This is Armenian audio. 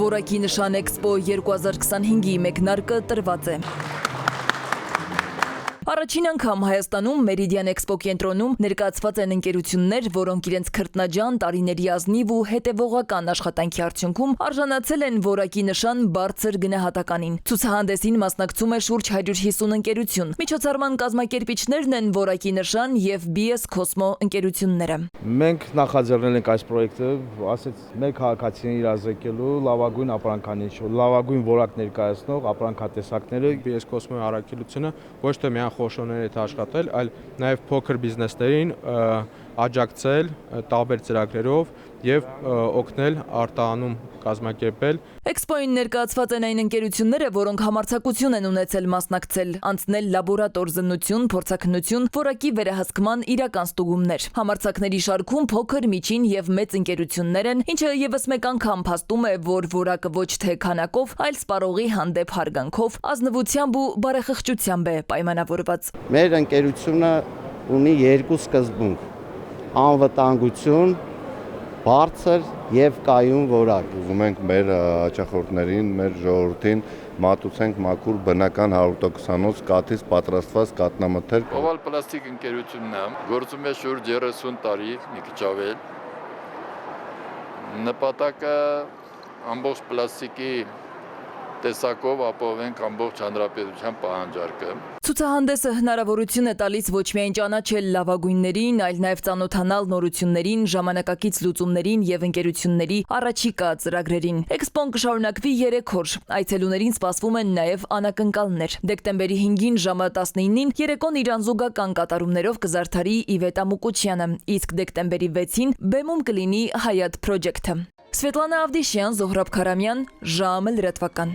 Որակի նշան Էքսպո 2025-ի մեկնարկը տրված է։ Առաջին անգամ Հայաստանում Մերիդիան Էքսպո կենտրոնում ներկայացված են ընկերություններ, որոնք իրենց քրտնաջան տարիների ազնիվ ու հետևողական աշխատանքի արդյունքում արժանացել են որակի նշան բարձր գնահատականին։ Ցուցահանդեսին մասնակցում է շուրջ 150 ընկերություն։ Միջոցառման կազմակերպիչներն են որակի նշան եւ BS Cosmo ընկերությունները։ Մենք նախաձեռնել ենք այս պրոյեկտը, ասեց մեր քաղաքացիներին իրազեկելու լավագույն ապրանքանիշ, լավագույն որակ ներկայացնող ապրանքատեսակները։ BS Cosmo-ի առաքելությունը ոչ թե միայն խոշորների հետ աշխատել, այլ նաև փոքր բիզնեսներին աջակցել տարբեր ծրագրերով եւ օգնել արտահանում կազմակերպել։ Էքսպոյին ներկայացված են այն ընկերությունները, որոնք համարձակություն են ունեցել մասնակցել, անցնել լաբորատոր զննություն, փորձաքննություն, որակի վերահսկման իրական ստուգումներ։ Համարձակների շարքում փոքր, միջին եւ մեծ ընկերություններ են, ինչը եւս մեկ անգամ փաստում է, որ որակը ոչ թե քանակով, այլ սպառողի հանդեպ հարգանքով, ազնվությամբ ու բարեխղճությամբ է պայմանավորված։ Մեր ընկերությունը ունի երկու սկզբունք՝ անվտանգություն, բարձր եւ կայուն որակ։ Ուզում ենք մեր հաճախորդներին, մեր ժողովրդին մատուցենք մաքուր բնական 100%-ից կաթից պատրաստված կաթնամթերք։ Oval Plastic ընկերությունն է, գործում է շուրջ 30 տարի, մի քիչ ավել։ Նպատակը ամբողջ պլաստիկի տեսակով ապահովենք ամբողջ հանրապետության պահանջարկը։ Ցուցահանդեսը հնարավորություն է տալիս ոչ միայն ճանաչել լավագույններին, այլ նաև ծանոթանալ նորություններին, ժամանակակից լուծումներին եւ ընկերությունների առաջիկա ծրագրերին։ Էքսպոն կշարունակվի 3 օր։ Այցելուներին սպասվում են նաև անակնկալներ։ Դեկտեմբերի 5-ին ժամը 19-ին երեկոն իր անզուգական կատարումներով կզարդարի Իվետ Ամուկուչյանը, իսկ դեկտեմբերի 6-ին բեմում կլինի Hayat Project-ը։ Սվետլանա Ավդիշյան, Զոհրաբ Քարամյան, ժամը լրատվական։